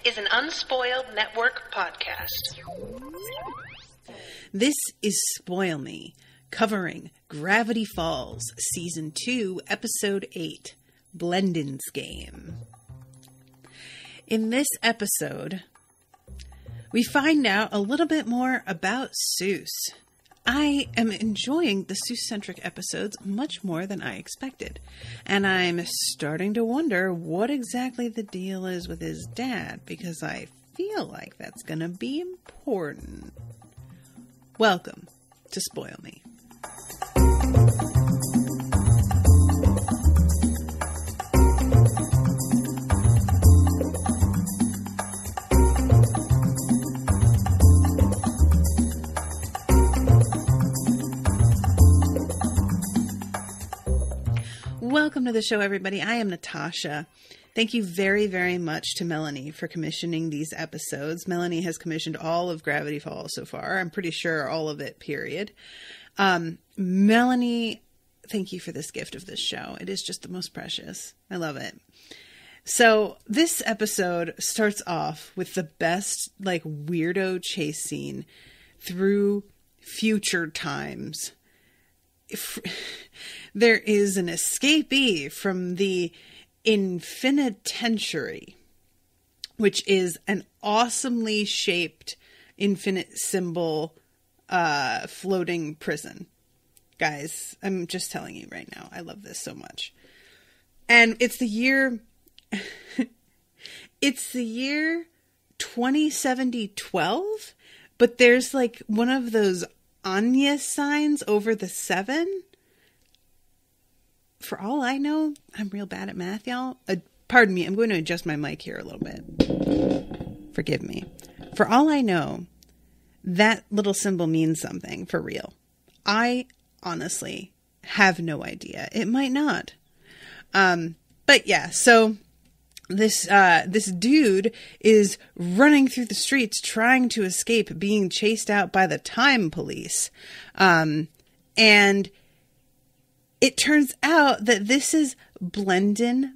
is an Unspoiled Network podcast. This is Spoil Me, covering Gravity Falls, Season 2, Episode 8, Blendin's Game. In this episode, we find out a little bit more about Soos. I am enjoying the Soos-centric episodes much more than I expected, and I'm starting to wonder what exactly the deal is with his dad, because I feel like that's going to be important. Welcome to Spoil Me. Welcome to the show, everybody. I am Natasha. Thank you very, very much to Melanie for commissioning these episodes. Melanie has commissioned all of Gravity Falls so far. I'm pretty sure all of it, period. Melanie, thank you for this gift of this show. It is just the most precious. I love it. So this episode starts off with the best, weirdo chase scene through future times. There is an escapee from the Infinitentiary, which is an awesomely shaped infinite symbol floating prison. Guys, I'm just telling you right now, I love this so much. And it's the year 2070-12, but there's one of those Anya signs over the 7. For all I know, I'm real bad at math, y'all. Pardon me, I'm going to adjust my mic here a little bit. Forgive me. For all I know, that little symbol means something for real. I honestly have no idea. It might not. But yeah, so this dude is running through the streets trying to escape being chased out by the time police. And it turns out that this is Blendin,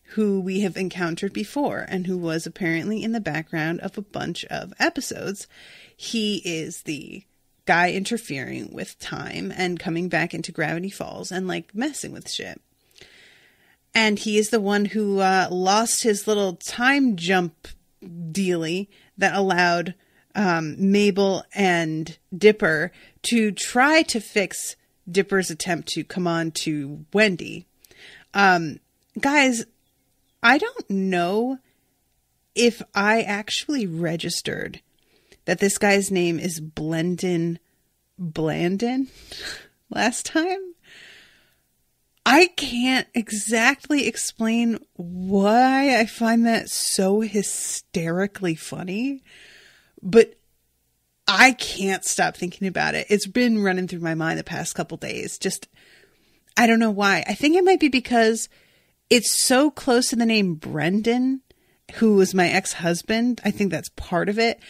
who we have encountered before and who was apparently in the background of a bunch of episodes. He is the guy interfering with time and coming back into Gravity Falls and messing with shit. And he is the one who lost his little time jump dealie that allowed Mabel and Dipper to try to fix Dipper's attempt to come on to Wendy. Guys, I don't know if I actually registered that this guy's name is Blendin last time. I can't exactly explain why I find that so hysterically funny, but I can't stop thinking about it. It's been running through my mind the past couple days. Just, I don't know why. I think it might be because it's so close to the name Brendan, who was my ex-husband. I think that's part of it.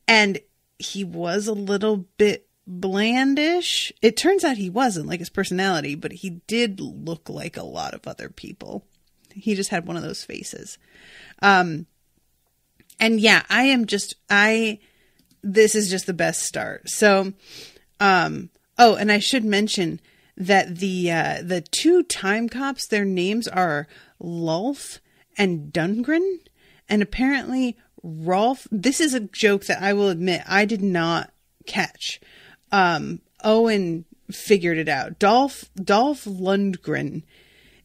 And he was a little bit blandish. It turns out he wasn't, his personality, but he did look like a lot of other people. He just had one of those faces. And yeah, this is just the best start. So, and I should mention that the two time cops, their names are Lulf and Dungren. And apparently Rolf, this is a joke that I will admit I did not catch. Owen figured it out. Dolph Lundgren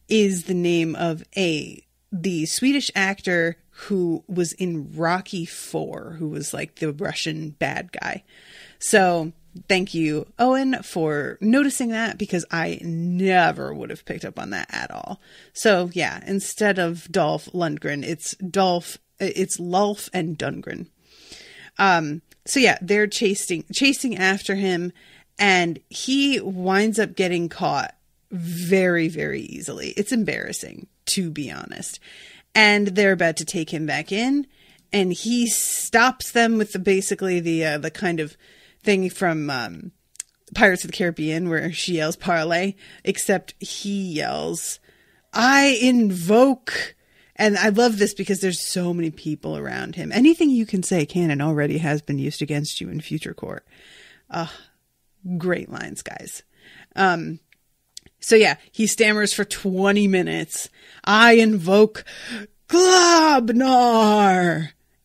is the name of the Swedish actor who was in Rocky IV, who was the Russian bad guy. So thank you, Owen, for noticing that, because I never would have picked up on that at all. So yeah, instead of Dolph Lundgren, it's Lulf and Dungren. So yeah, they're chasing after him, and he winds up getting caught very, very easily. It's embarrassing, to be honest. And they're about to take him back in, and he stops them with the kind of thing from Pirates of the Caribbean where she yells parlay, except he yells, "I invoke," And I love this because there's so many people around him. Anything you can say can and already has been used against you in future court. Great lines, guys. So yeah, he stammers for 20 minutes. I invoke Globnar.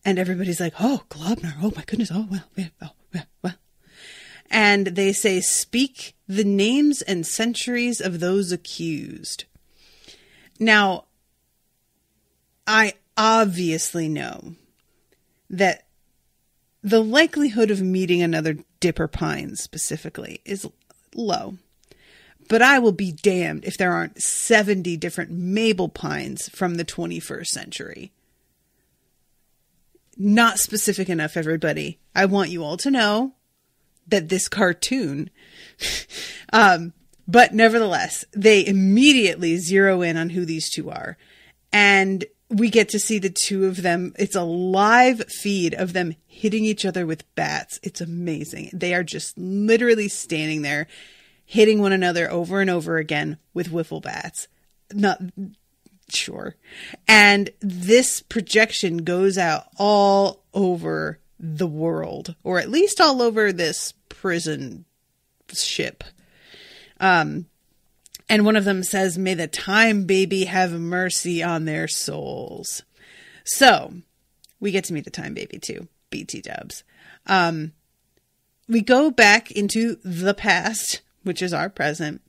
And everybody's like, oh, Globnar. Oh my goodness. Oh, well, yeah, oh, well, well. And they say, speak the names and centuries of those accused. Now, I obviously know that the likelihood of meeting another Dipper Pine specifically is low. But I will be damned if there aren't 70 different Mabel Pines from the 21st century. Not specific enough, everybody. I want you all to know that this cartoon, but nevertheless, they immediately zero in on who these two are. And we get to see the two of them. It's a live feed of them hitting each other with bats. It's amazing. They are just literally standing there, hitting one another over and over again with wiffle bats. Not sure. And this projection goes out all over the world, or at least all over this prison ship. And one of them says, may the time baby have mercy on their souls. So we get to meet the time baby too. BT dubs. We go back into the past, which is our present.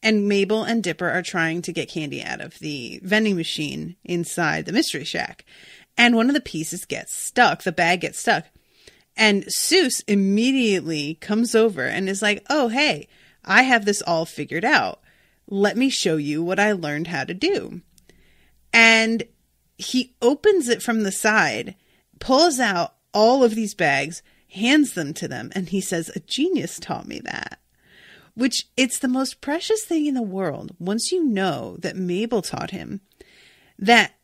And Mabel and Dipper are trying to get candy out of the vending machine inside the Mystery Shack. And one of the pieces gets stuck. The bag gets stuck. And Soos immediately comes over and is like, oh, hey, I have this all figured out. Let me show you what I learned how to do. And he opens it from the side, pulls out all of these bags, hands them to them. And he says, a genius taught me that. Which, it's the most precious thing in the world. Once you know that Mabel taught him, that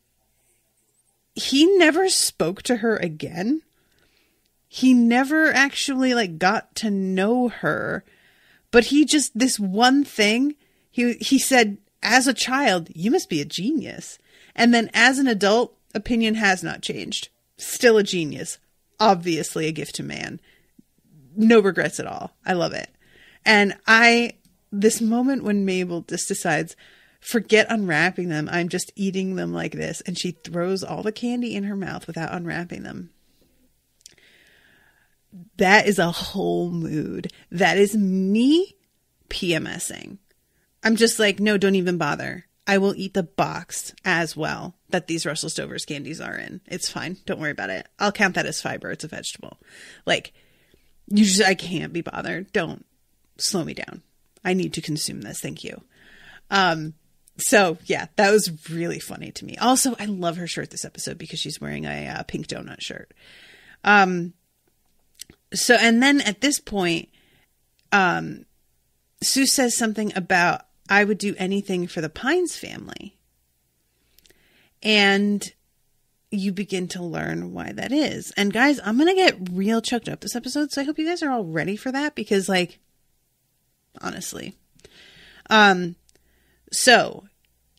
he never spoke to her again. He never actually got to know her, but he just, this one thing, he said, as a child, you must be a genius. And then as an adult, opinion has not changed. Still a genius. Obviously a gift to man. No regrets at all. I love it. And this moment when Mabel just decides, forget unwrapping them, I'm just eating them like this. And she throws all the candy in her mouth without unwrapping them. That is a whole mood. That is me PMSing. I'm just like, no, don't even bother. I will eat the box as well that these Russell Stover's candies are in. It's fine. Don't worry about it. I'll count that as fiber. It's a vegetable. I can't be bothered. Don't slow me down. I need to consume this. Thank you. So yeah, that was really funny to me. Also, I love her shirt this episode because she's wearing a pink donut shirt. So, and then at this point, Sue says something about, I would do anything for the Pines family. And you begin to learn why that is. And guys, I'm going to get real choked up this episode. So I hope you guys are all ready for that because honestly. So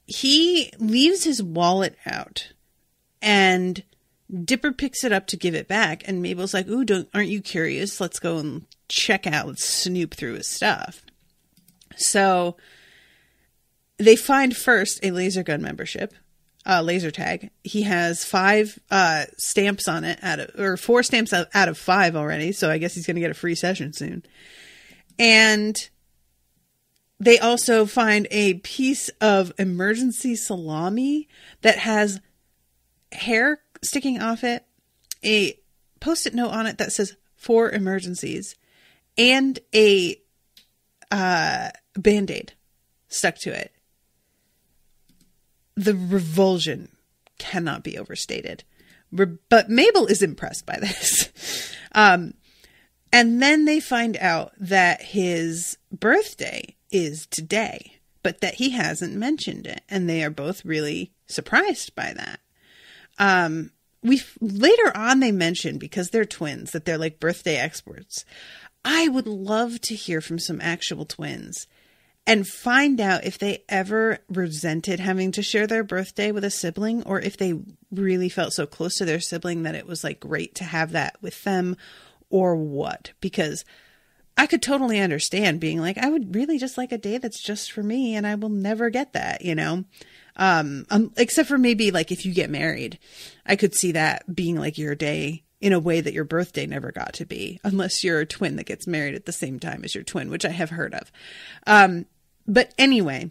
he leaves his wallet out and Dipper picks it up to give it back. And Mabel's like, ooh, aren't you curious? Let's go and check out. Let's snoop through his stuff. So they find first a laser gun membership, laser tag. He has 5 stamps on it or 4 stamps out of 5 already. So I guess he's going to get a free session soon. And they also find a piece of emergency salami that has hair sticking off it, a Post-it note on it that says 4 emergencies, and a Band-Aid stuck to it. The revulsion cannot be overstated. But Mabel is impressed by this. And then they find out that his birthday is today, but that he hasn't mentioned it. And they are both really surprised by that. Later on they mention, because they're twins, that they're birthday experts. I would love to hear from some actual twins and find out if they ever resented having to share their birthday with a sibling, or if they really felt so close to their sibling that it was like great to have that with them, or what. Because I could totally understand being like, I would really just like a day that's just for me, and I will never get that, you know? Except for maybe like if you get married, I could see that being like your day in a way that your birthday never got to be, unless you're a twin that gets married at the same time as your twin, which I have heard of. But anyway,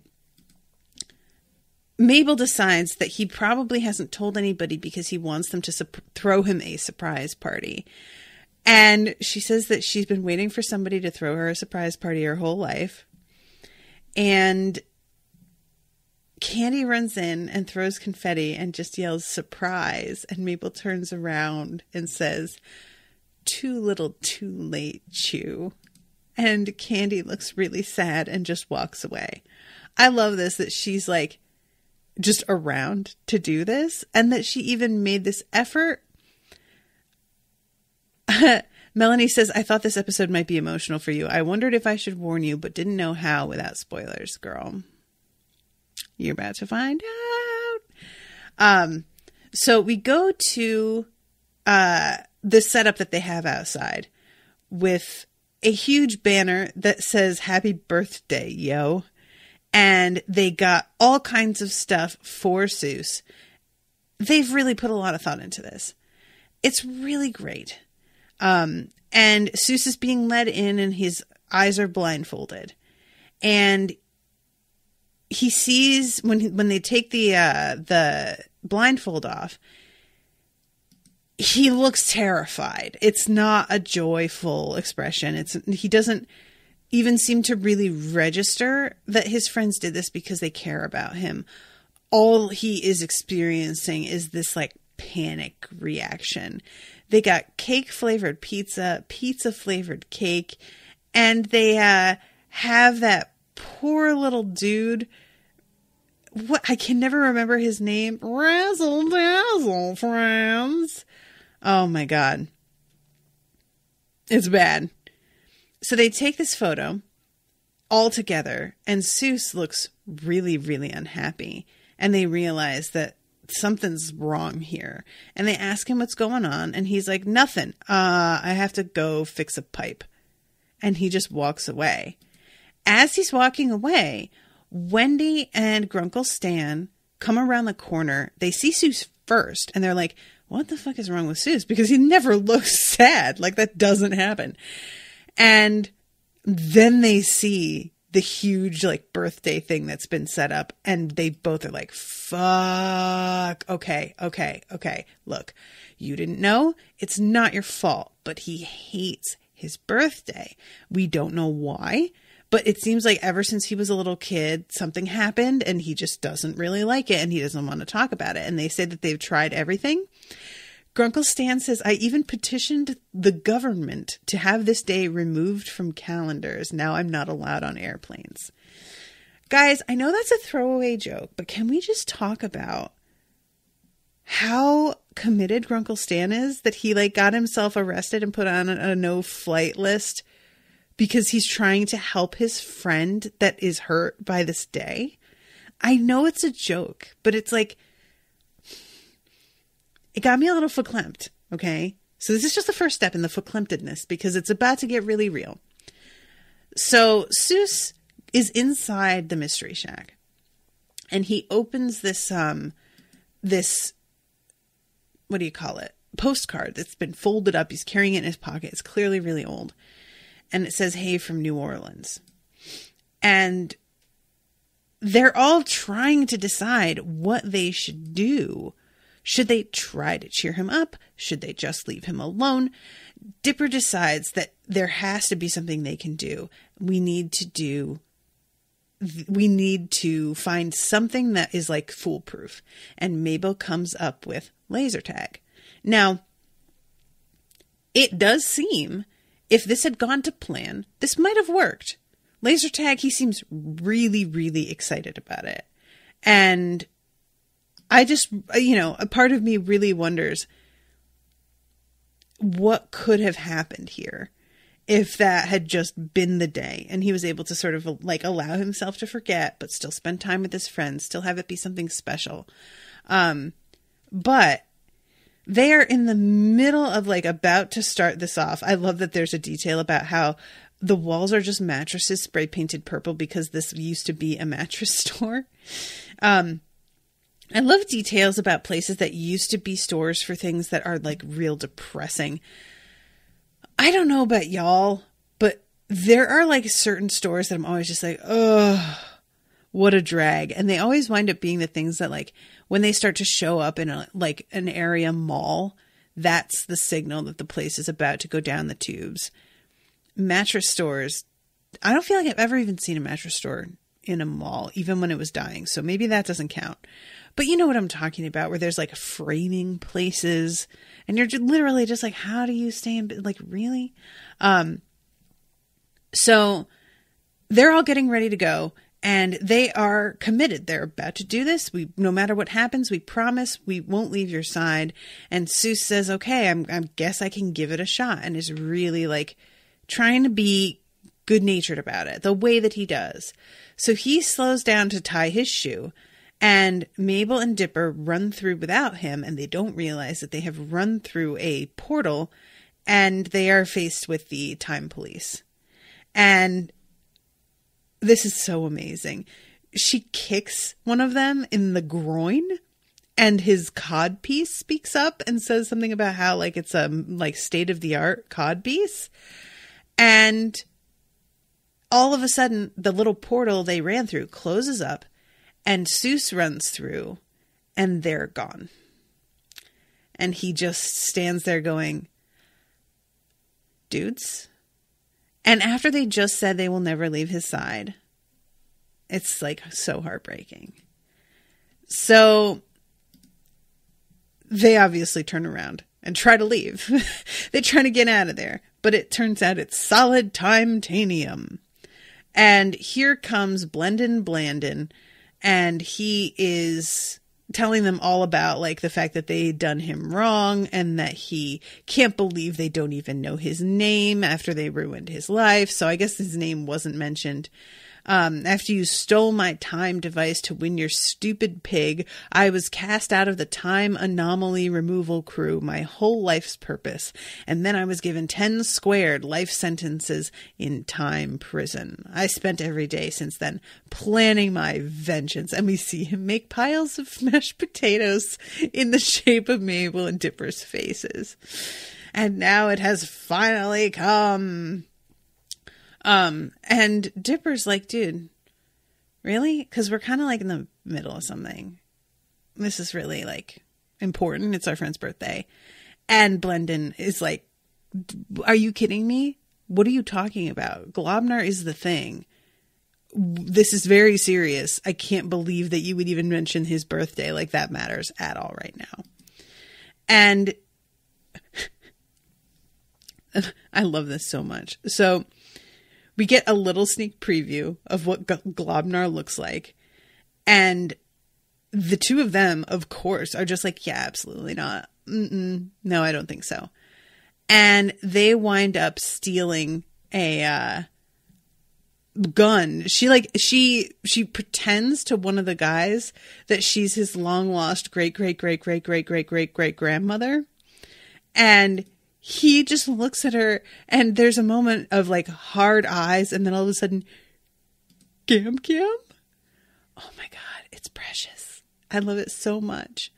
Mabel decides that he probably hasn't told anybody because he wants them to throw him a surprise party. And she says that she's been waiting for somebody to throw her a surprise party her whole life. And Candy runs in and throws confetti and just yells, "Surprise!" And Mabel turns around and says, "Too little, too late, Chew." And Candy looks really sad and just walks away. I love this, that she's like just around to do this, and that she even made this effort. Melanie says, "I thought this episode might be emotional for you. I wondered if I should warn you, but didn't know how without spoilers, girl." You're about to find out. So we go to the setup that they have outside with a huge banner that says "Happy Birthday, yo." And they got all kinds of stuff for Soos. They've really put a lot of thought into this. It's really great. And Soos is being led in and his eyes are blindfolded. And he sees when they take the blindfold off, he looks terrified. It's not a joyful expression. He doesn't even seem to really register that his friends did this because they care about him. All he is experiencing is this like panic reaction. They got cake flavored pizza, pizza flavored cake, and they have that poor little dude. What, I can never remember his name. Razzle dazzle, friends. Oh my God. It's bad. So they take this photo all together, and Soos looks really, really unhappy. And they realize that something's wrong here. And they ask him what's going on, and he's like, "Nothing. I have to go fix a pipe." And he just walks away. As he's walking away, Wendy and Grunkle Stan come around the corner. They see Soos first, and they're like, "What the fuck is wrong with Soos?" Because he never looks sad. Like, that doesn't happen. And then they see the huge, like, birthday thing that's been set up, and they both are like, "Fuck. Okay. Look, you didn't know. It's not your fault, but he hates his birthday. We don't know why. But it seems like ever since he was a little kid, something happened and he just doesn't really like it and he doesn't want to talk about it." And they say that they've tried everything. Grunkle Stan says, "I even petitioned the government to have this day removed from calendars. Now I'm not allowed on airplanes." Guys, I know that's a throwaway joke, but can we just talk about how committed Grunkle Stan is, that he like got himself arrested and put on a no-flight list because he's trying to help his friend that is hurt by this day? I know it's a joke, but it's like, it got me a little verklempt, okay? So this is just the first step in the verklemptedness, because it's about to get really real. So Soos is inside the Mystery Shack, and he opens this, what do you call it? Postcard that's been folded up. He's carrying it in his pocket. It's clearly really old. And it says, "Hey from New Orleans." And they're all trying to decide what they should do. Should they try to cheer him up? Should they just leave him alone? Dipper decides that there has to be something they can do. We need to find something that is like foolproof. And Mabel comes up with laser tag. Now, it does seem, if this had gone to plan, this might have worked. Laser tag, he seems really, really excited about it. And I just, a part of me really wonders what could have happened here if that had just been the day and he was able to sort of like allow himself to forget, but still spend time with his friends, still have it be something special. But they are in the middle of like about to start this off. I love that there's a detail about how the walls are just mattresses spray painted purple because this used to be a mattress store. I love details about places that used to be stores for things that are like real depressing. I don't know about y'all, but there are like certain stores that I'm always just like, oh, what a drag. And they always wind up being the things that like when they start to show up in like an area mall, that's the signal that the place is about to go down the tubes. Mattress stores, I don't feel like I've ever even seen a mattress store in a mall, even when it was dying. So maybe that doesn't count. But you know what I'm talking about, where there's like framing places and you're just literally just like, how do you stay in, like, really? So they're all getting ready to go and they are committed. They're about to do this. No matter what happens, we promise we won't leave your side. And Soos says, okay, I guess I can give it a shot, and is really like trying to be good natured about it the way that he does. So he slows down to tie his shoe. And Mabel and Dipper run through without him, and they don't realize that they have run through a portal, and they are faced with the time police. And this is so amazing. She kicks one of them in the groin, and his cod piece speaks up and says something about how like it's a like state of the art cod piece. And all of a sudden, the little portal they ran through closes up. And Soos runs through and they're gone. And he just stands there going, dudes. And after they just said they will never leave his side, it's like so heartbreaking. So they obviously turn around and try to leave. They try to get out of there. But it turns out it's solid time-tanium. And here comes Blendin. And he is telling them all about like the fact that they done him wrong and that he can't believe they don't even know his name after they ruined his life. So I guess his name wasn't mentioned. After you stole my time device to win your stupid pig, I was cast out of the time anomaly removal crew, my whole life's purpose. And then I was given 10 squared life sentences in time prison. I spent every day since then planning my vengeance. And we see him make piles of mashed potatoes in the shape of Mabel and Dipper's faces. And now it has finally come. And Dipper's like, dude, really? Because we're kind of like in the middle of something. This is really like important. It's our friend's birthday. And Blendin is like, are you kidding me? What are you talking about? Globnar is the thing. This is very serious. I can't believe that you would even mention his birthday. Like that matters at all right now. And I love this so much. So we get a little sneak preview of what Globnar looks like. And the two of them, of course, are just like, yeah, absolutely not. No, I don't think so. And they wind up stealing a gun. She pretends to one of the guys that she's his long lost great grandmother. And he just looks at her and there's a moment of like hard eyes. And then all of a sudden, Gam. Oh my God. It's precious. I love it so much.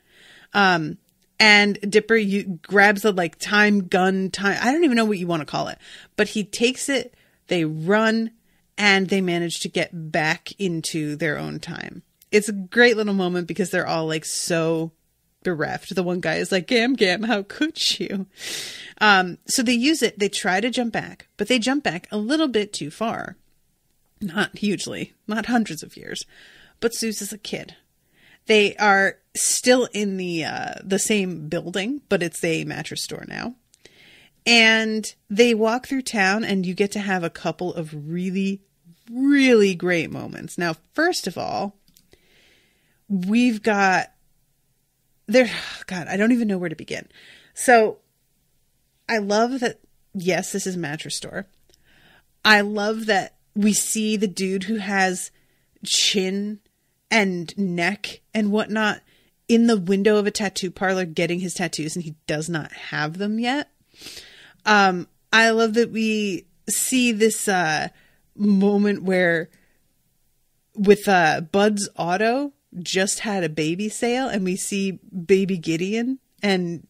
And Dipper grabs the like time gun. I don't even know what you want to call it, but he takes it. They run and they manage to get back into their own time. It's a great little moment because they're all like so bereft. The one guy is like, Gam, how could you? So they use it. They try to jump back, but they jump back a little bit too far. Not hugely, not hundreds of years, but Soos is a kid. They are still in the same building, but it's a mattress store now. And they walk through town and you get to have a couple of really, really great moments. Now, first of all, we've got God, I don't even know where to begin. So I love that, yes, this is a mattress store. I love that we see the dude who has chin and neck and whatnot in the window of a tattoo parlor getting his tattoos, and he does not have them yet. I love that we see this moment where with Bud's Auto just had a baby sale, and we see baby Gideon, and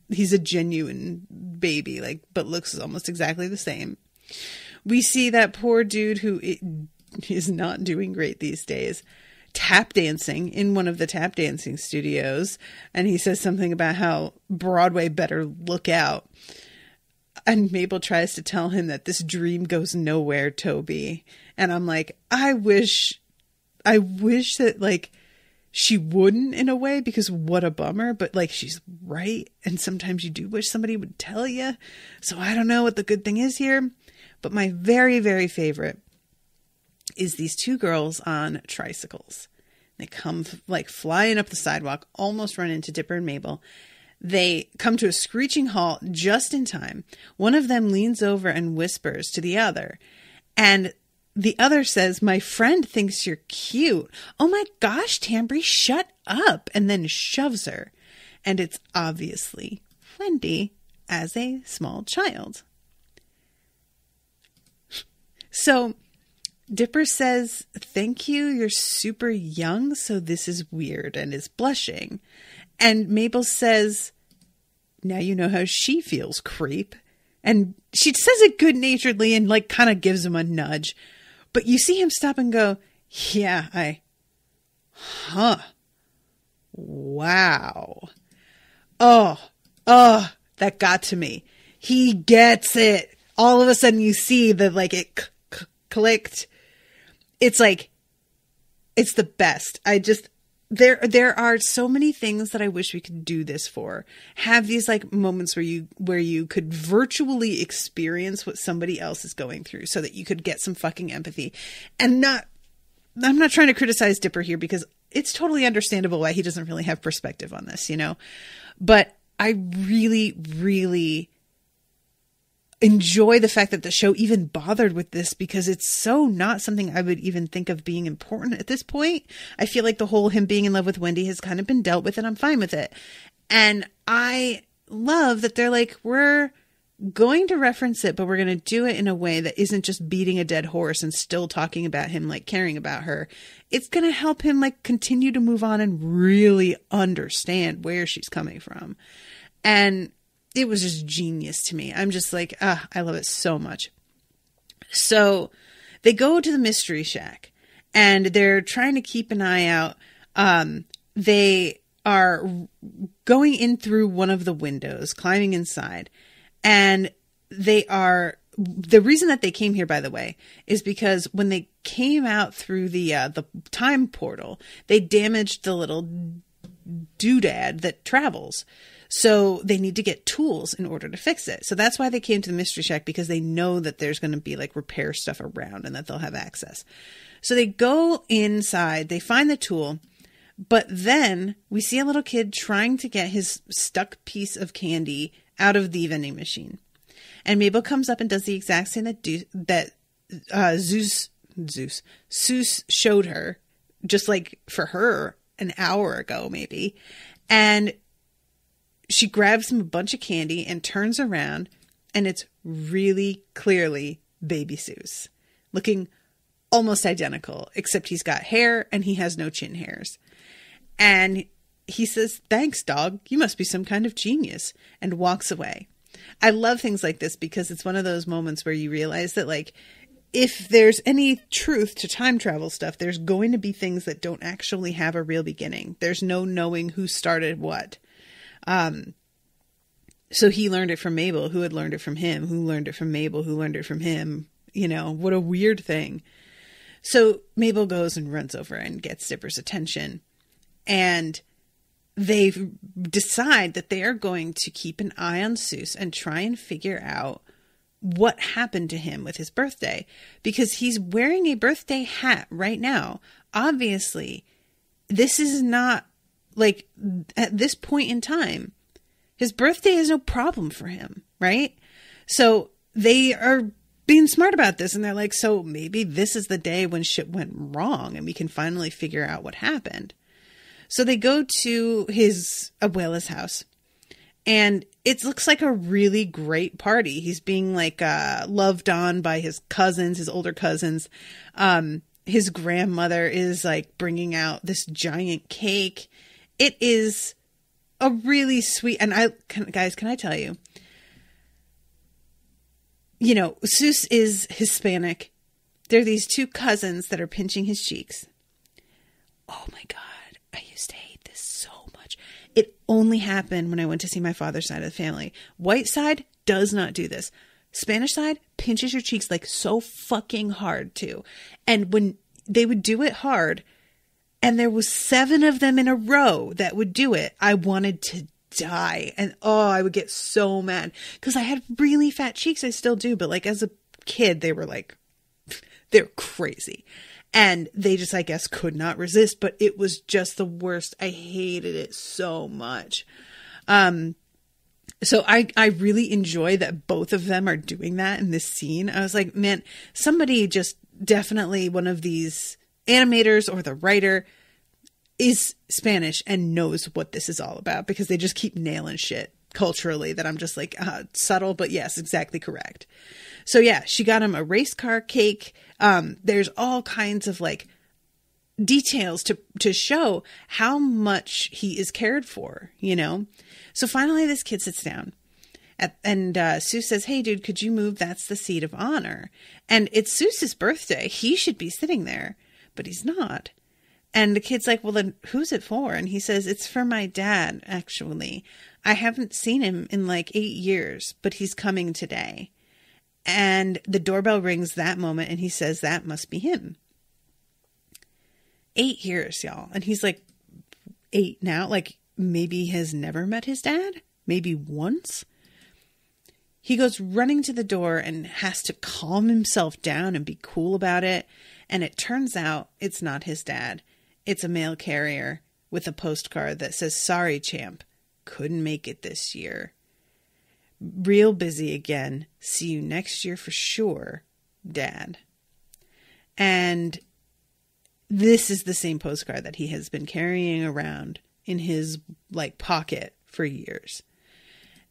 he's a genuine baby, like, but looks almost exactly the same. We see that poor dude who is not doing great these days, tap dancing in one of the tap dancing studios. And he says something about how Broadway better look out. And Mabel tries to tell him that this dream goes nowhere, Toby. And I'm like, I wish that, like, she wouldn't, in a way, because what a bummer, but like, she's right. And sometimes you do wish somebody would tell you. So I don't know what the good thing is here, but my very, very favorite is these two girls on tricycles. They come like flying up the sidewalk, almost run into Dipper and Mabel. They come to a screeching halt just in time. One of them leans over and whispers to the other, and the other says, "My friend thinks you're cute." "Oh my gosh, Tambry, shut up," and then shoves her. And it's obviously Wendy as a small child. So Dipper says, "Thank you, you're super young, so this is weird," and is blushing. And Mabel says, "Now you know how she feels, creep." And she says it good-naturedly and like kind of gives him a nudge. But you see him stop and go, "Yeah, wow. Oh, that got to me." He gets it. All of a sudden you see that, like, it clicked. It's like, it's the best. There are so many things that I wish we could do this for. Have these like moments where you could virtually experience what somebody else is going through so that you could get some fucking empathy. And I'm not trying to criticize Dipper here, because it's totally understandable why he doesn't really have perspective on this, you know? But I really, really enjoy the fact that the show even bothered with this, because it's so not something I would even think of being important at this point. I feel like the whole him being in love with Wendy has kind of been dealt with, and I'm fine with it. And I love that they're like, we're going to reference it, but we're going to do it in a way that isn't just beating a dead horse and still talking about him, like caring about her. It's going to help him like continue to move on and really understand where she's coming from. And it was just genius to me. I'm just like, I love it so much. So they go to the Mystery Shack and they're trying to keep an eye out. They are going in through one of the windows, climbing inside. And the reason that they came here, by the way, is because when they came out through the time portal, they damaged the little doodad that travels. So they need to get tools in order to fix it. So that's why they came to the Mystery Shack, because they know that there's going to be like repair stuff around and that they'll have access. So they go inside, they find the tool, but then we see a little kid trying to get his stuck piece of candy out of the vending machine. And Mabel comes up and does the exact same that Soos showed her, just like for her an hour ago, maybe. And she grabs him a bunch of candy and turns around, and it's really clearly baby Soos, looking almost identical, except he's got hair and he has no chin hairs. And he says, "Thanks, dog. You must be some kind of genius," and walks away. I love things like this because it's one of those moments where you realize that, like, if there's any truth to time travel stuff, there's going to be things that don't actually have a real beginning. There's no knowing who started what. So he learned it from Mabel, who had learned it from him, who learned it from Mabel, who learned it from him. You know, what a weird thing. So Mabel goes and runs over and gets Dipper's attention, and they decide that they are going to keep an eye on Soos and try and figure out what happened to him with his birthday, because he's wearing a birthday hat right now. Obviously, this is not like at this point in time, his birthday is no problem for him, right? So they are being smart about this. And they're like, so maybe this is the day when shit went wrong and we can finally figure out what happened. So they go to his abuela's house, and it looks like a really great party. He's being like loved on by his cousins, his older cousins. His grandmother is like bringing out this giant cake. It is a really sweet, and guys, can I tell you, you know, Soos is Hispanic. There are these two cousins that are pinching his cheeks. Oh my God. I used to hate this so much. It only happened when I went to see my father's side of the family. White side does not do this. Spanish side pinches your cheeks like so fucking hard too. And when they would do it hard, and there was 7 of them in a row that would do it, I wanted to die. And I would get so mad because I had really fat cheeks. I still do. But like as a kid, they were crazy. And they just, I guess, could not resist, but it was just the worst. I hated it so much. So I really enjoy that both of them are doing that in this scene. I was like, man, somebody just definitely, one of these animators or the writer is Spanish and knows what this is all about, because they just keep nailing shit culturally that I'm just like, subtle, but yes, exactly correct. So yeah, she got him a race car cake. There's all kinds of like details to show how much he is cared for, you know? So finally this kid sits down and Soos says, hey dude, could you move? That's the seat of honor. And it's Soos's birthday. He should be sitting there, but he's not. And the kid's like, well then who's it for? And he says, it's for my dad, actually. I haven't seen him in like 8 years, but he's coming today. And the doorbell rings that moment, and he says, that must be him. 8 years, y'all. And he's like 8 now. Like maybe he has never met his dad. Maybe once. He goes running to the door and has to calm himself down and be cool about it. And it turns out it's not his dad. It's a mail carrier with a postcard that says, sorry, champ. Couldn't make it this year. Real busy again. See you next year for sure, Dad. And this is the same postcard that he has been carrying around in his like pocket for years.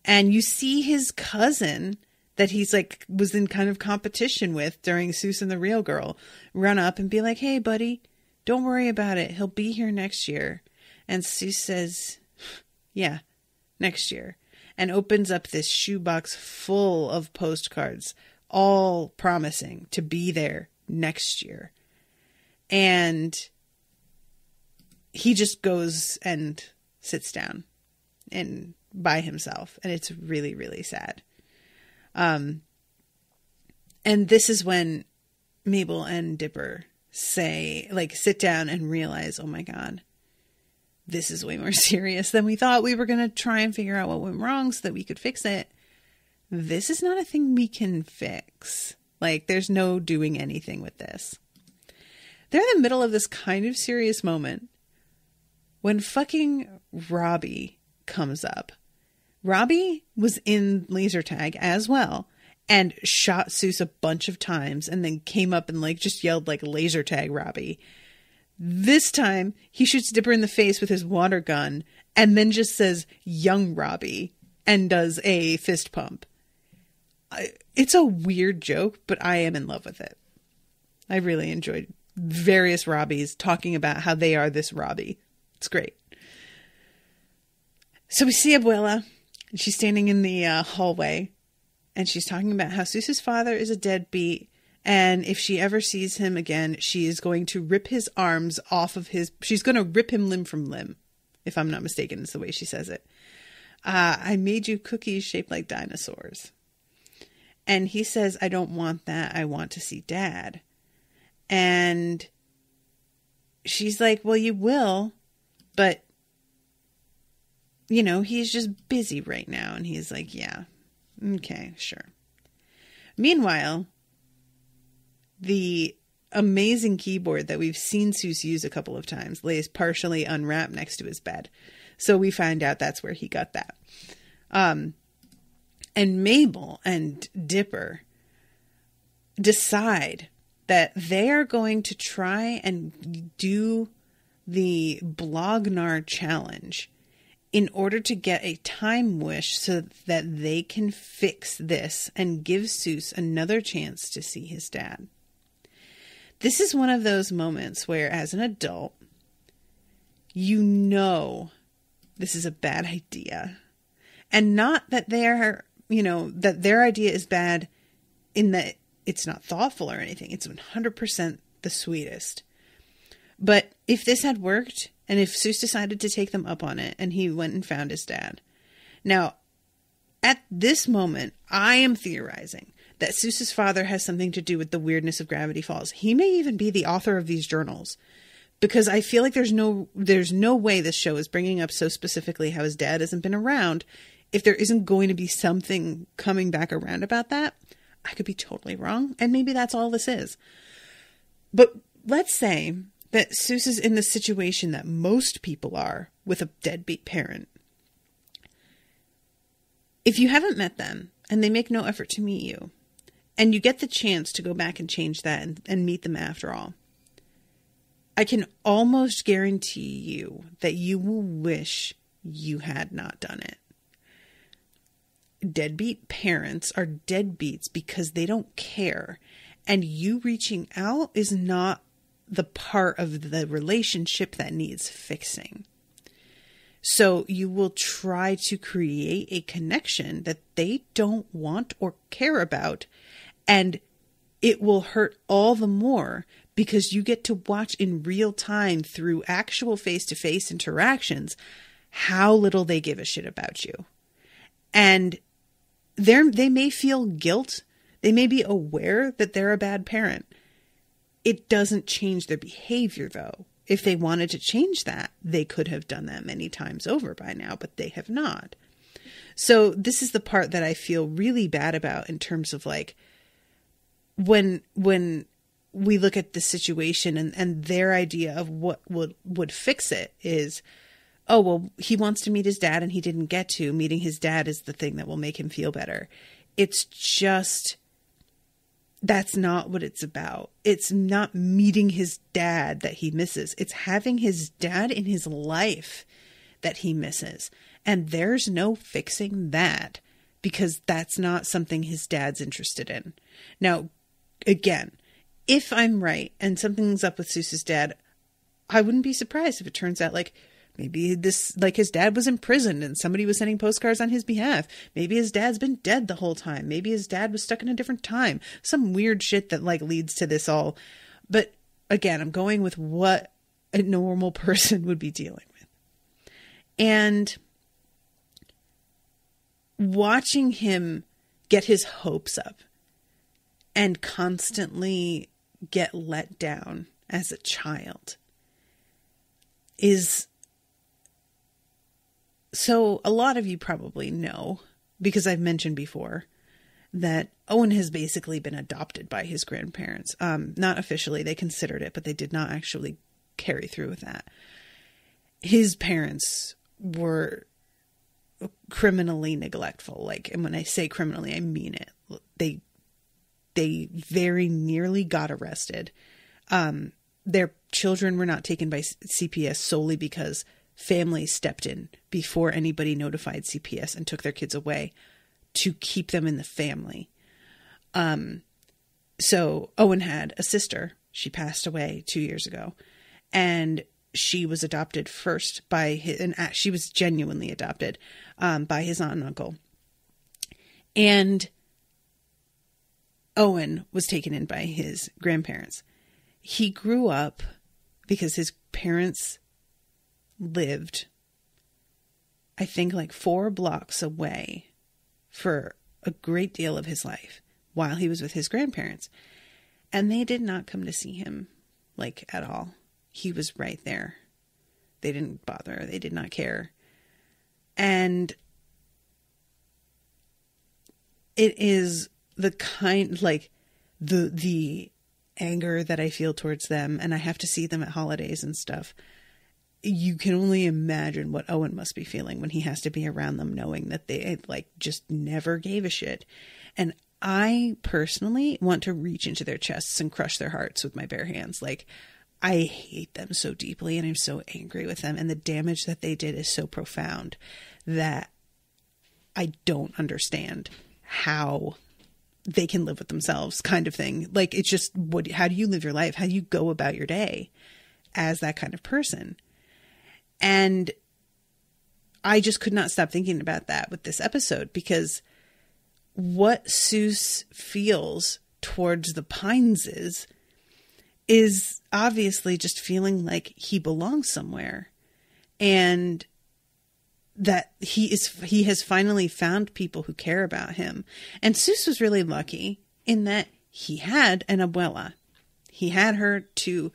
And you see his cousin that he's like was in kind of competition with during Soos and the Real Girl run up and be like, hey buddy, don't worry about it. He'll be here next year. And Soos says, yeah, next year. And opens up this shoebox full of postcards, all promising to be there next year. And he just goes and sits down and by himself. And it's really, really sad. And this is when Mabel and Dipper say, like, sit down and realize, oh my God, this is way more serious than we thought. We were going to try and figure out what went wrong so that we could fix it. This is not a thing we can fix. Like, there's no doing anything with this. They're in the middle of this kind of serious moment when fucking Robbie comes up. Robbie was in laser tag as well and shot Soos a bunch of times and then came up and like just yelled like laser tag Robbie. This time, he shoots Dipper in the face with his water gun and then just says, young Robbie, and does a fist pump. It's a weird joke, but I am in love with it. I really enjoyed various Robbies talking about how they are this Robbie. It's great. So we see Abuela. She's standing in the hallway, and she's talking about how Soos's father is a deadbeat. And if she ever sees him again, she is going to rip his arms off of his... She's going to rip him limb from limb, if I'm not mistaken. It's the way she says it. I made you cookies shaped like dinosaurs. And he says, I don't want that. I want to see Dad. And she's like, well, you will. But, you know, he's just busy right now. And he's like, yeah, okay, sure. Meanwhile... the amazing keyboard that we've seen Soos use a couple of times lays partially unwrapped next to his bed. So we find out that's where he got that. And Mabel and Dipper decide that they are going to try and do the Blognar challenge in order to get a time wish so that they can fix this and give Soos another chance to see his dad. This is one of those moments where, as an adult, you know this is a bad idea. And not that they're, that their idea is bad in that it's not thoughtful or anything. It's 100% the sweetest. But if this had worked, and if Soos decided to take them up on it, and he went and found his dad. Now, at this moment, I am theorizing that Soos's father has something to do with the weirdness of Gravity Falls. He may even be the author of these journals, because I feel like there's no way this show is bringing up so specifically how his dad hasn't been around if there isn't going to be something coming back around about that. I could be totally wrong, and maybe that's all this is. But let's say that Soos is in the situation that most people are with a deadbeat parent. If you haven't met them, and they make no effort to meet you, and you get the chance to go back and change that and meet them after all, I can almost guarantee you that you will wish you had not done it. Deadbeat parents are deadbeats because they don't care. And you reaching out is not the part of the relationship that needs fixing. So you will try to create a connection that they don't want or care about. And it will hurt all the more because you get to watch in real time through actual face-to-face interactions how little they give a shit about you. And they may feel guilt. They may be aware that they're a bad parent. It doesn't change their behavior, though. If they wanted to change that, they could have done that many times over by now, but they have not. So this is the part that I feel really bad about in terms of like when we look at the situation and their idea of what would fix it is, oh, well, he wants to meet his dad and he didn't get to. Meeting his dad is the thing that will make him feel better. It's just, that's not what it's about. It's not meeting his dad that he misses. It's having his dad in his life that he misses. And there's no fixing that because that's not something his dad's interested in. Now, again, if I'm right and something's up with Soos's dad, I wouldn't be surprised if it turns out like maybe his dad was imprisoned and somebody was sending postcards on his behalf. Maybe his dad's been dead the whole time. Maybe his dad was stuck in a different time. Some weird shit that like leads to this all. But again, I'm going with what a normal person would be dealing with. And watching him get his hopes up and constantly get let down as a child is... So a lot of you probably know, because I've mentioned before, that Owen has basically been adopted by his grandparents. Not officially, they considered it, but they did not actually carry through with that. His parents were criminally neglectful. Like, and when I say criminally, I mean it. They very nearly got arrested. Their children were not taken by CPS solely because families stepped in before anybody notified CPS and took their kids away to keep them in the family. So Owen had a sister. She passed away 2 years ago, and she was adopted first by she was genuinely adopted, by his aunt and uncle. And Owen was taken in by his grandparents. He grew up because his parents lived, I think, like 4 blocks away for a great deal of his life while he was with his grandparents. And they did not come to see him, like, at all. He was right there. They didn't bother. They did not care. And it is the kind, like, the anger that I feel towards them, and I have to see them at holidays and stuff. You can only imagine what Owen must be feeling when he has to be around them, knowing that they like just never gave a shit. And I personally want to reach into their chests and crush their hearts with my bare hands. Like, I hate them so deeply and I'm so angry with them. And the damage that they did is so profound that I don't understand how they can live with themselves, kind of thing. Like, it's just, how do you live your life? How do you go about your day as that kind of person? And I just could not stop thinking about that with this episode, because what Soos feels towards the Pineses is obviously just feeling like he belongs somewhere, and that he has finally found people who care about him. And Soos was really lucky in that he had an abuela. He had her to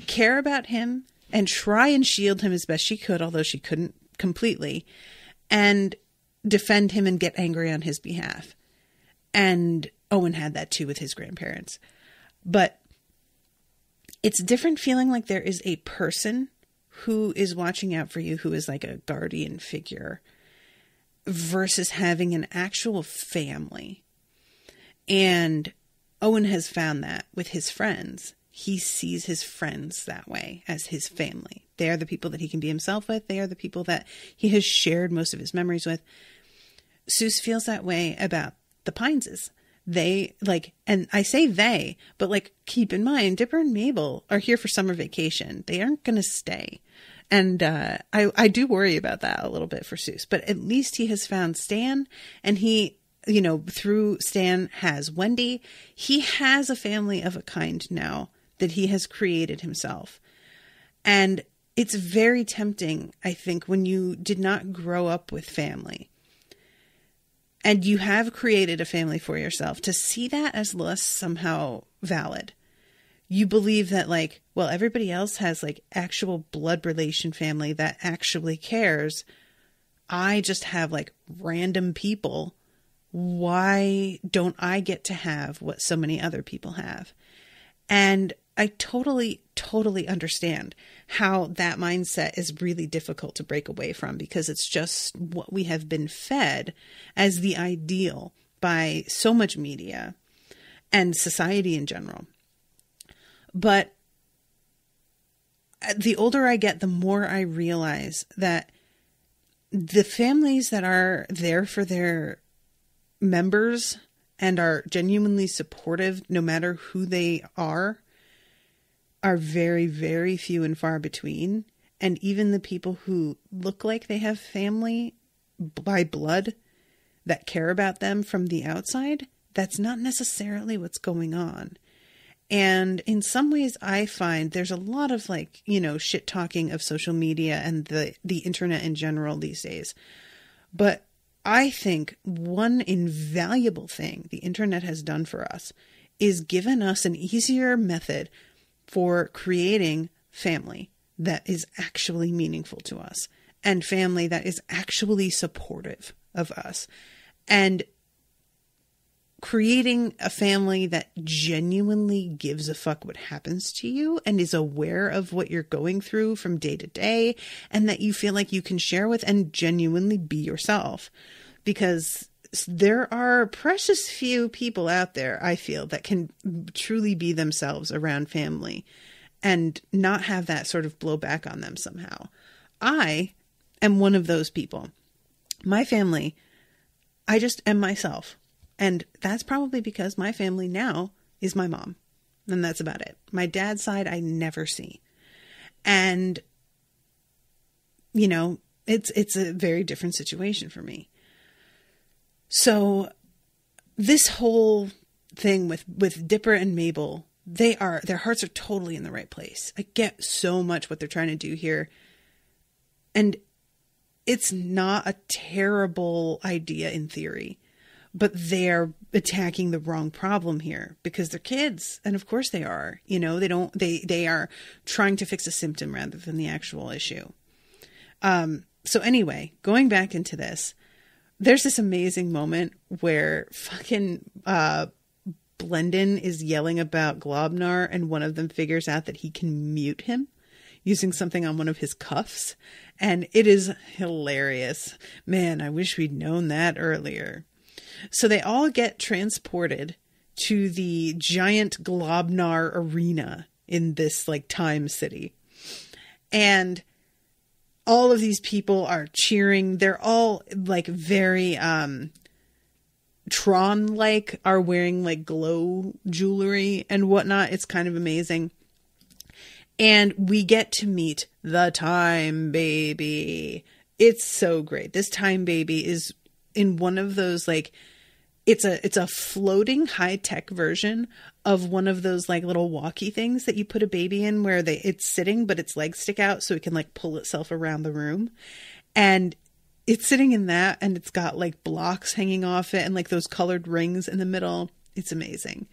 care about him and try and shield him as best she could, although she couldn't completely, and defend him and get angry on his behalf. And Owen had that too with his grandparents. But it's different feeling like there is a person who is watching out for you, who is like a guardian figure, versus having an actual family. And Owen has found that with his friends. He sees his friends that way, as his family. They are the people that he can be himself with. They are the people that he has shared most of his memories with. Soos feels that way about the Pineses. They, like, and I say they, but like, keep in mind, Dipper and Mabel are here for summer vacation. They aren't going to stay. And I do worry about that a little bit for Soos, but at least he has found Stan, and he, you know, through Stan has Wendy. He has a family of a kind now that he has created himself. And it's very tempting, I think, when you did not grow up with family and you have created a family for yourself, to see that as less somehow valid. You believe that, like, well, everybody else has like actual blood relation family that actually cares. I just have like random people. Why don't I get to have what so many other people have? And I totally understand how that mindset is really difficult to break away from, because it's just what we have been fed as the ideal by so much media and society in general. But the older I get, the more I realize that the families that are there for their members and are genuinely supportive, no matter who they are very, very few and far between. And even the people who look like they have family by blood that care about them from the outside, that's not necessarily what's going on. And in some ways, I find there's a lot of, like, you know, shit talking of social media and the internet in general these days. But I think one invaluable thing the internet has done for us is given us an easier method for creating family that is actually meaningful to us, and family that is actually supportive of us, and creating a family that genuinely gives a fuck what happens to you and is aware of what you're going through from day to day, and that you feel like you can share with and genuinely be yourself. Because there are precious few people out there, I feel, that can truly be themselves around family and not have that sort of blow back on them somehow. I am one of those people. My family, I just am myself. And that's probably because my family now is my mom. And that's about it. My dad's side, I never see. And, you know, it's a very different situation for me. So this whole thing with Dipper and Mabel, their hearts are totally in the right place. I get so much what they're trying to do here. And it's not a terrible idea in theory, but they're attacking the wrong problem here because they're kids. And of course they are, you know, they are trying to fix a symptom rather than the actual issue. So anyway, going back into this, there's this amazing moment where fucking Blendin is yelling about Globnar, and one of them figures out that he can mute him using something on one of his cuffs. And it is hilarious. Man, I wish we'd known that earlier. So they all get transported to the giant Globnar arena in this like time city. And all of these people are cheering. They're all like very Tron-like, are wearing like glow jewelry and whatnot. It's kind of amazing. And we get to meet the Time Baby. It's so great. This Time Baby is in one of those like, it's a floating high-tech version of one of those like little walkie things that you put a baby in where it's sitting, but its legs stick out so it can like pull itself around the room. And it's sitting in that, and it's got like blocks hanging off it and like those colored rings in the middle. It's amazing.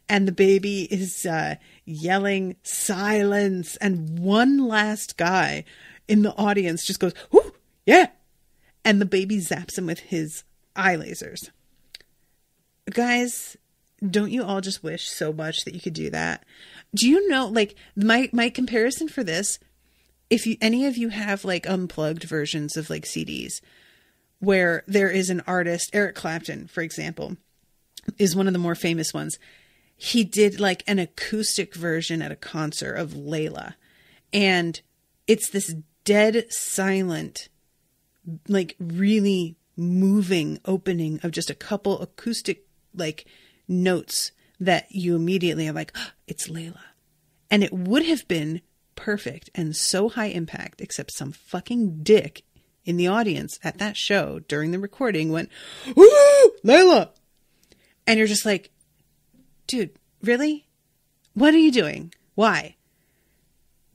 And the baby is yelling silence. And one last guy in the audience just goes, "Whoo, yeah." And the baby zaps him with his eye lasers. Guys, don't you all just wish so much that you could do that? Do you know, like, my comparison for this, if any of you have like unplugged versions of like CDs where there is an artist, Eric Clapton, for example, is one of the more famous ones. He did like an acoustic version at a concert of Layla. And it's this dead silent, like really moving opening of just a couple acoustic like notes that you immediately are like, oh, it's Layla. And it would have been perfect and so high impact, except some fucking dick in the audience at that show during the recording went, "Woo, Layla." And you're just like, dude, really? What are you doing? Why?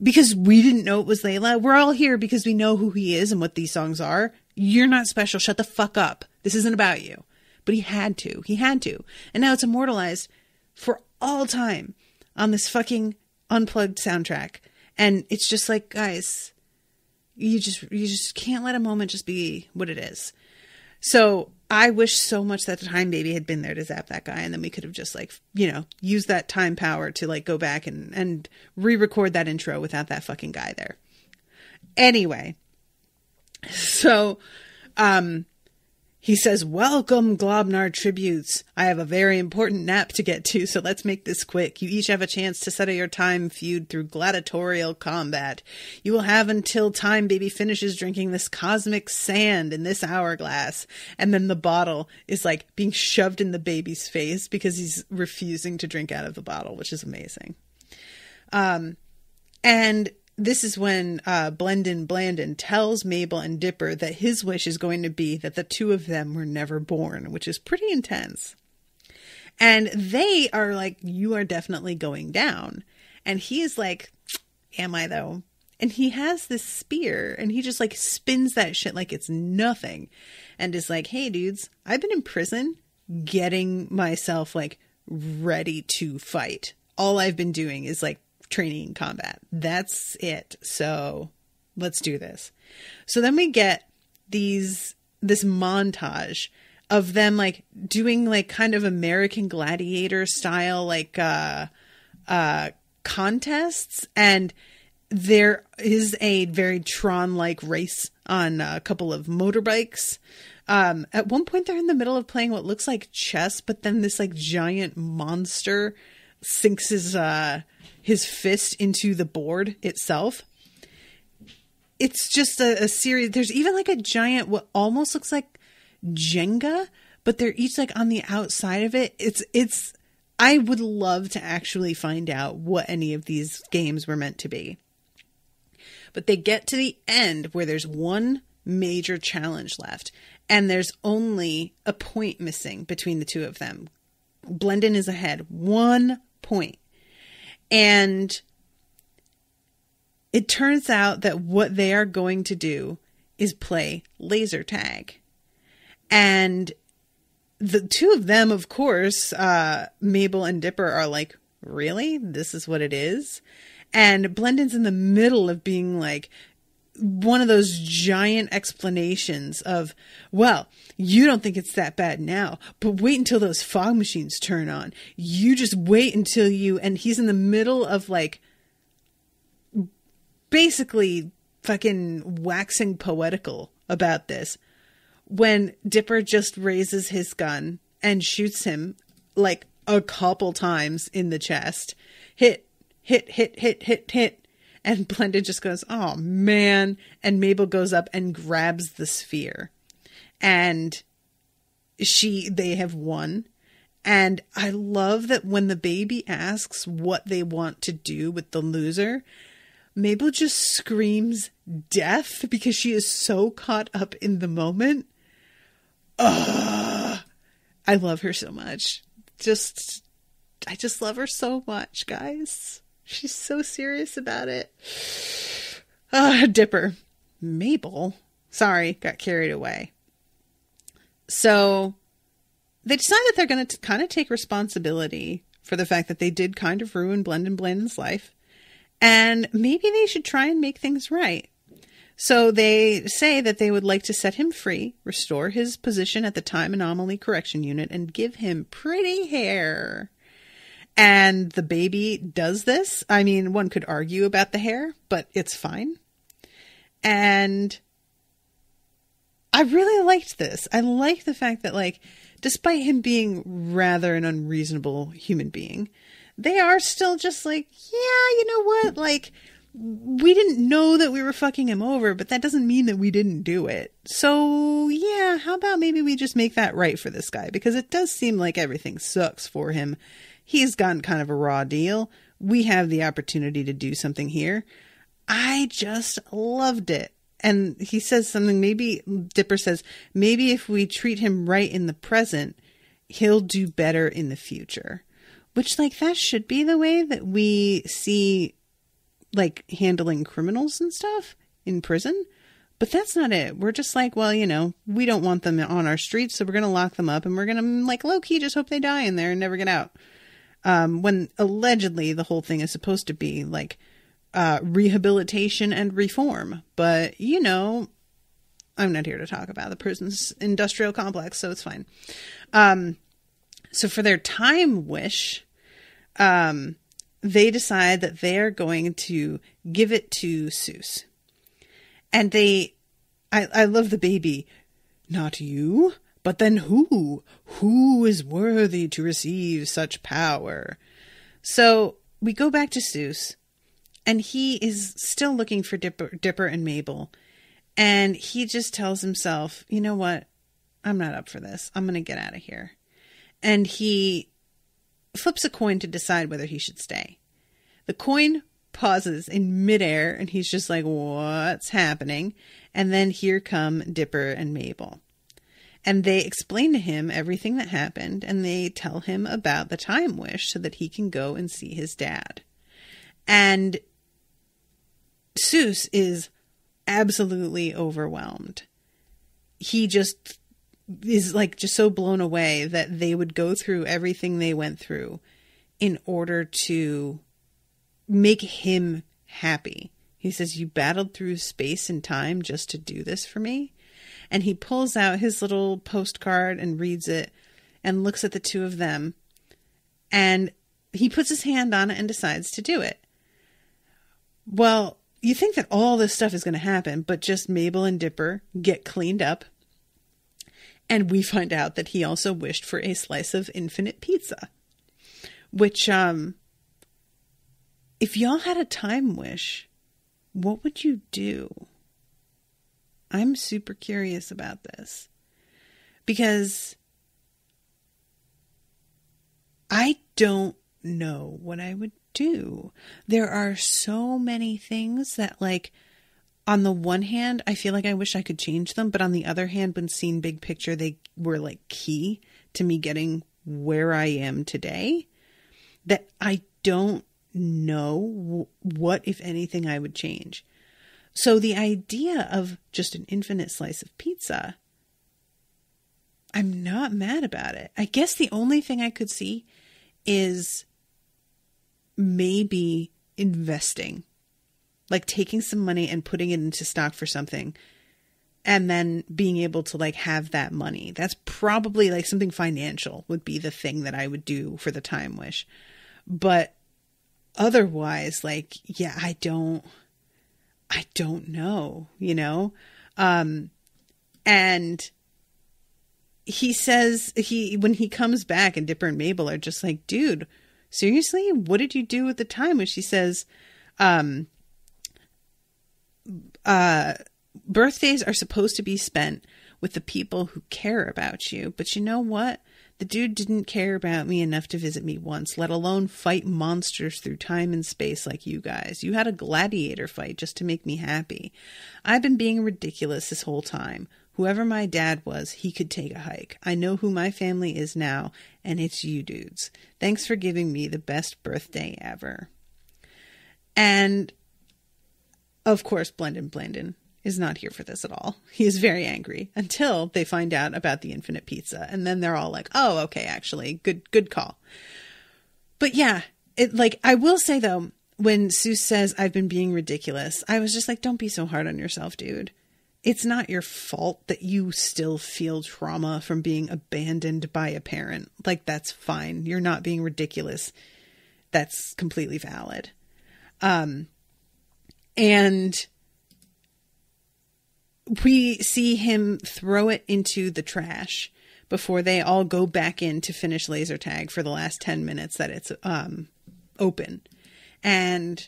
Because we didn't know it was Layla? We're all here because we know who he is and what these songs are. You're not special. Shut the fuck up. This isn't about you. But he had to. He had to. And now it's immortalized for all time on this fucking unplugged soundtrack. And it's just like, guys, you just can't let a moment just be what it is. So I wish so much that the Time Baby had been there to zap that guy. And then we could have just like, you know, used that time power to like go back and re-record that intro without that fucking guy there. Anyway. So, he says, "Welcome, Globnar tributes. I have a very important nap to get to, so let's make this quick. You each have a chance to settle your time feud through gladiatorial combat. You will have until Time Baby finishes drinking this cosmic sand in this hourglass." And then the bottle is like being shoved in the baby's face because he's refusing to drink out of the bottle, which is amazing. And this is when Blendin tells Mabel and Dipper that his wish is going to be that the two of them were never born, which is pretty intense. And they are like, "You are definitely going down." And he is like, "Am I though?" And he has this spear and he just like spins that shit like it's nothing. And is like, "Hey dudes, I've been in prison getting myself like ready to fight. All I've been doing is like training in combat. That's it. So let's do this." So then we get this montage of them like doing like kind of American Gladiator style like contests, and there is a very Tron-like race on a couple of motorbikes. At one point they're in the middle of playing what looks like chess, but then this like giant monster sinks his fist into the board itself. It's just a series. There's even like a giant, what almost looks like Jenga, but they're each like on the outside of it. I would love to actually find out what any of these games were meant to be. But they get to the end where there's one major challenge left, and there's only a point missing between the two of them. Blendin is ahead 1 point. And it turns out that what they are going to do is play laser tag. And the two of them, of course, Mabel and Dipper, are like, "Really? This is what it is?" And Blendin's in the middle of being like, one of those giant explanations of, "Well, you don't think it's that bad now, but wait until those fog machines turn on. You just wait until you," and he's in the middle of like basically fucking waxing poetical about this. when Dipper just raises his gun and shoots him like a couple times in the chest. Hit, hit, hit, hit, hit, hit. And Blendin just goes, oh man. And Mabel goes up and grabs the sphere. And they have won. And I love that when the baby asks what they want to do with the loser, Mabel just screams death because she is so caught up in the moment. Ugh. I love her so much. I just love her so much, guys. She's so serious about it. Dipper. Mabel. Sorry, got carried away. So they decide that they're going to kind of take responsibility for the fact that they did kind of ruin Blandin's life. And maybe they should try and make things right. So they say that they would like to set him free, restore his position at the Time Anomaly Correction Unit, and give him pretty hair. And the baby does this. I mean, one could argue about the hair, but it's fine. And I really liked this. I like the fact that, like, despite him being rather an unreasonable human being, they are still just like, yeah, you know what? Like, we didn't know that we were fucking him over, but that doesn't mean that we didn't do it. So, yeah, how about maybe we just make that right for this guy? Because it does seem like everything sucks for him. He's gotten kind of a raw deal. We have the opportunity to do something here. I just loved it. And he says something, Dipper says, maybe if we treat him right in the present, he'll do better in the future. Which, like, that should be the way that we see, like, handling criminals and stuff in prison. But that's not it. We're just like, well, you know, we don't want them on our streets, so we're going to lock them up and we're going to, like, low-key just hope they die in there and never get out. When allegedly the whole thing is supposed to be, like, rehabilitation and reform. But, you know, I'm not here to talk about the prison's industrial complex, so it's fine. So for their time wish, they decide that they are going to give it to Soos. And I love the baby. Not you, but then who? Who is worthy to receive such power? So we go back to Soos, and he is still looking for Dipper and Mabel. And he just tells himself, you know what? I'm not up for this. I'm going to get out of here. And he flips a coin to decide whether he should stay. The coin pauses in midair, and he's just like, what's happening? And then here come Dipper and Mabel. And they explain to him everything that happened, and they tell him about the time wish so that he can go and see his dad. And Soos is absolutely overwhelmed. He just is like just so blown away that they would go through everything they went through in order to make him happy. He says, you battled through space and time just to do this for me? And he pulls out his little postcard and reads it and looks at the two of them. And he puts his hand on it and decides to do it. Well, you think that all this stuff is going to happen, but just Mabel and Dipper get cleaned up. And we find out that he also wished for a slice of infinite pizza. Which, if y'all had a time wish, what would you do? I'm super curious about this. Because I don't know what I would do. There are so many things that, like, on the one hand, I feel like I wish I could change them. But on the other hand, when seen big picture, they were like key to me getting where I am today. That I don't know what, if anything, I would change. So the idea of just an infinite slice of pizza, I'm not mad about it. I guess the only thing I could see is maybe investing. Like taking some money and putting it into stock for something and then being able to like have that money. That's probably like something financial would be the thing that I would do for the time wish. But otherwise, like, yeah, I don't know, you know? And he says when he comes back and Dipper and Mabel are just like, dude, seriously? What did you do at the time? When she says, birthdays are supposed to be spent with the people who care about you. But you know what? The dude didn't care about me enough to visit me once, let alone fight monsters through time and space like you guys. You had a gladiator fight just to make me happy. I've been being ridiculous this whole time. Whoever my dad was, he could take a hike. I know who my family is now, and it's you dudes. Thanks for giving me the best birthday ever. And, of course, Blendin is not here for this at all. He is very angry until they find out about the infinite pizza. And then they're all like, oh, okay, actually, good call. But yeah, I will say though, when Soos says I've been being ridiculous, I was just like, don't be so hard on yourself, dude. It's not your fault that you still feel trauma from being abandoned by a parent. Like, that's fine. You're not being ridiculous. That's completely valid. And we see him throw it into the trash before they all go back in to finish laser tag for the last 10 minutes that it's open. And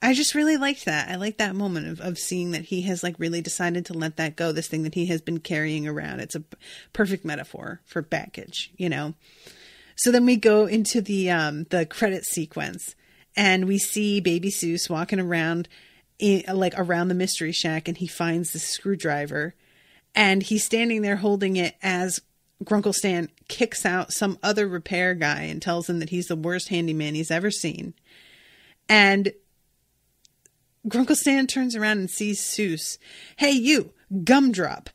I just really liked that. I like that moment of seeing that he has really decided to let that go, this thing that he has been carrying around. It's a perfect metaphor for baggage, So then we go into the credit sequence, and we see baby Soos walking around around the mystery shack, and he finds the screwdriver, and he's standing there holding it as Grunkle Stan kicks out some other repair guy and tells him that he's the worst handyman he's ever seen. And Grunkle Stan turns around and sees Soos. Hey, you, Gumdrop.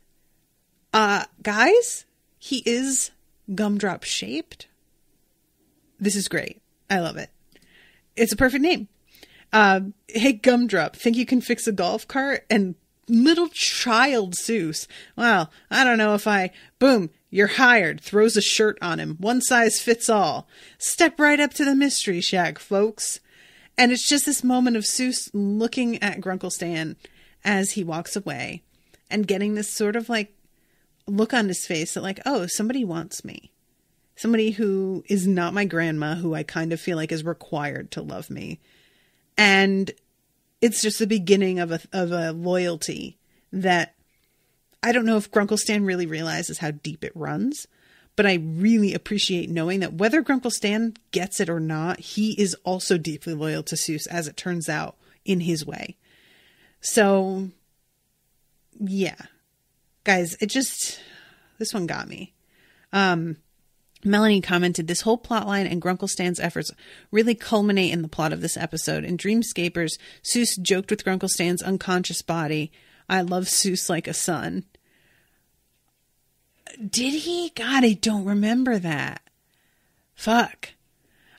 Guys, he is Gumdrop shaped. This is great. I love it. It's a perfect name. Hey, Gumdrop, think you can fix a golf cart? And little child Soos, well, I don't know if boom, you're hired, throws a shirt on him. One size fits all. Step right up to the mystery shack, folks. And it's just this moment of Soos looking at Grunkle Stan as he walks away and getting this sort of look on his face that oh, somebody wants me. Somebody who is not my grandma, who I kind of feel is required to love me. And it's just the beginning of a loyalty that I don't know if Grunkle Stan really realizes how deep it runs, but I really appreciate knowing that whether Grunkle Stan gets it or not, he is also deeply loyal to Soos, as it turns out, in his way. So, yeah. Guys, this one got me. Melanie commented, this whole plotline and Grunkle Stan's efforts really culminate in the plot of this episode. In Dreamscapers, Soos joked with Grunkle Stan's unconscious body. I love Soos like a son. Did he? God, I don't remember that. Fuck.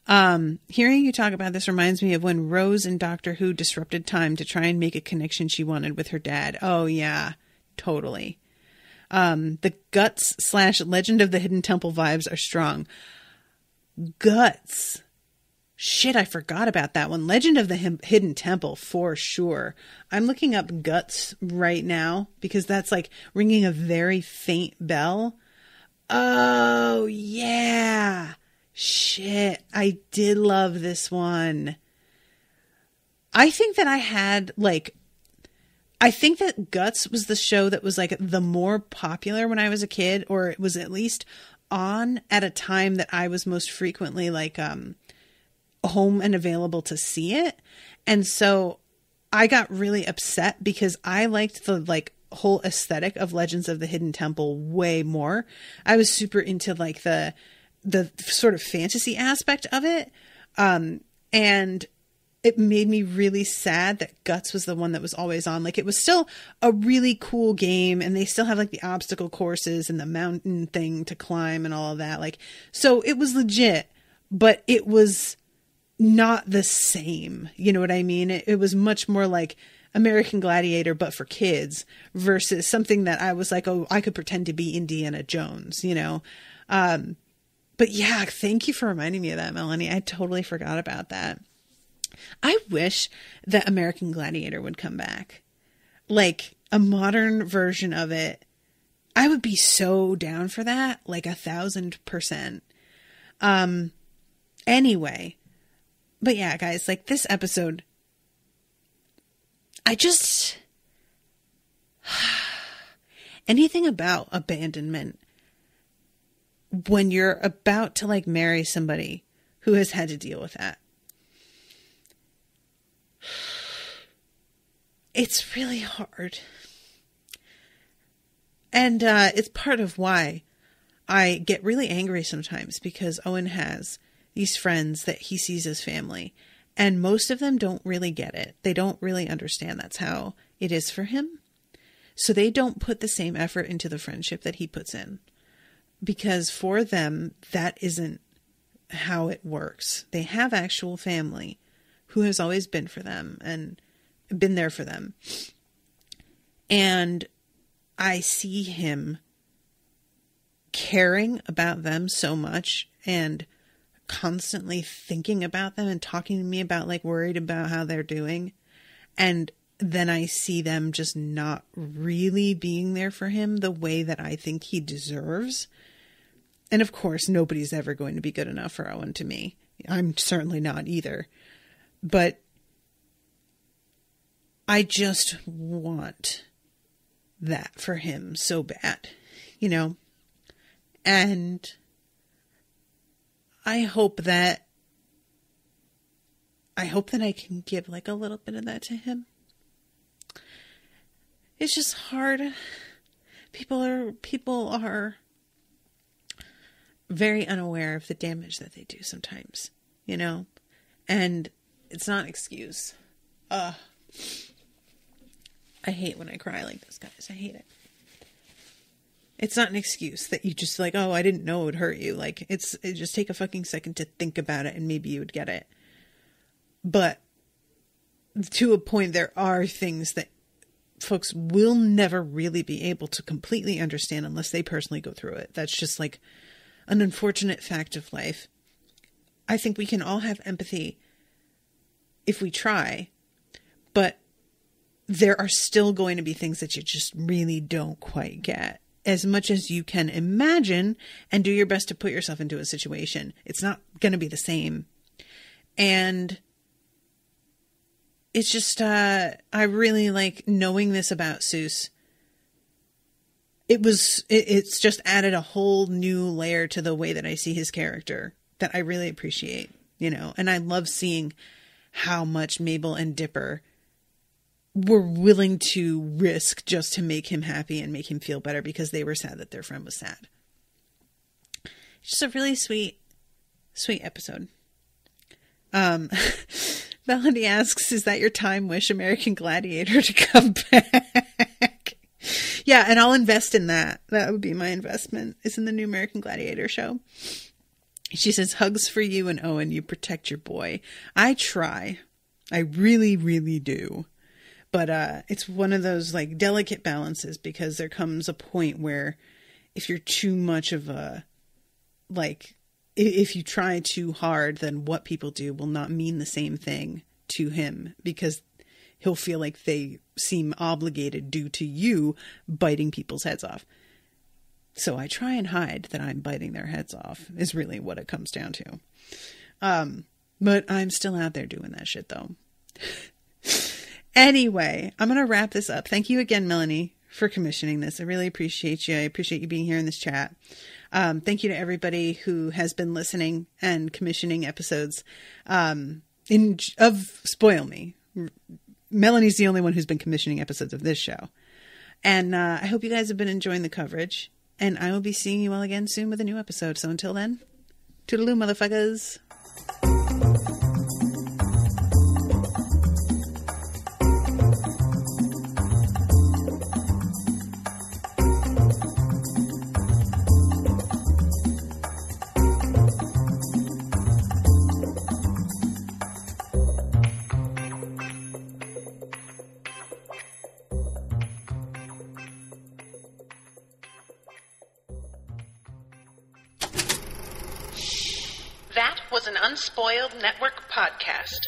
Hearing you talk about this reminds me of when Rose in Doctor Who disrupted time to try and make a connection she wanted with her dad. Oh, yeah, totally. The Guts / Legend of the Hidden Temple vibes are strong. Guts. Shit, I forgot about that one. Legend of the Hidden Temple, for sure. I'm looking up Guts right now because that's ringing a very faint bell. Oh, yeah. Shit, I did love this one. I think that I had I think that Guts was the show that was the more popular when I was a kid, or it was at least on at a time that I was most frequently home and available to see it. And so I got really upset because I liked the whole aesthetic of Legends of the Hidden Temple way more. I was super into the sort of fantasy aspect of it. And it made me really sad that Guts was the one that was always on. It was still a really cool game, and they still have the obstacle courses and the mountain thing to climb and all of that. So it was legit, but it was not the same. You know what I mean? It was much more like American Gladiator, but for kids, versus something that I was oh, I could pretend to be Indiana Jones, But yeah, thank you for reminding me of that, Melanie. I totally forgot about that. I wish that American Gladiator would come back. A modern version of it. I would be so down for that, like 1,000%. Anyway, but yeah, guys, like this episode, anything about abandonment when you're about to like marry somebody who has had to deal with that. It's really hard. And it's part of why I get really angry sometimes, because Owen has these friends that he sees as family, and most of them don't really get it. They don't really understand that's how it is for him. So they don't put the same effort into the friendship that he puts in, because for them, that isn't how it works. They have actual family who has always been for them and been there for them. And I see him caring about them so much and constantly thinking about them and talking to me about like worried about how they're doing. And then I see them just not really being there for him the way that I think he deserves. And of course, nobody's ever going to be good enough for Owen to me. I'm certainly not either. But I just want that for him so bad, you know? And I hope that I can give like a little bit of that to him. It's just hard. People are very unaware of the damage that they do sometimes, you know? And it's not an excuse. I hate when I cry like this, guys. I hate it. It's not an excuse that you just like, oh, I didn't know it would hurt you. Like, it just take a fucking second to think about it and maybe you would get it. But to a point, there are things that folks will never really be able to completely understand unless they personally go through it. That's just like an unfortunate fact of life. I think we can all have empathy if we try, but there are still going to be things that you just really don't quite get. As much as you can imagine and do your best to put yourself into a situation, it's not going to be the same. And it's just, I really like knowing this about Soos. It's just added a whole new layer to the way that I see his character that I really appreciate, you know, and I love seeing how much Mabel and Dipper were willing to risk just to make him happy and make him feel better because they were sad that their friend was sad. Just a really sweet episode. Melanie asks, is that your time wish, American Gladiator, to come back? Yeah, and I'll invest in that. That would be my investment, is in the new American Gladiator show. She says, hugs for you and Owen, you protect your boy. I try. I really, really do. But it's one of those like delicate balances, because there comes a point where if you're too much of a, like, if you try too hard, then what people do will not mean the same thing to him, because he'll feel like they seem obligated due to you biting people's heads off. So I try and hide that I'm biting their heads off is really what it comes down to. But I'm still out there doing that shit though. Anyway, I'm going to wrap this up. Thank you again, Melanie, for commissioning this. I really appreciate you. I appreciate you being here in this chat. Thank you to everybody who has been listening and commissioning episodes of Spoil Me. Melanie's the only one who's been commissioning episodes of this show. And I hope you guys have been enjoying the coverage. And I will be seeing you all again soon with a new episode. So until then, toodaloo, motherfuckers. That was an Unspoiled Network podcast.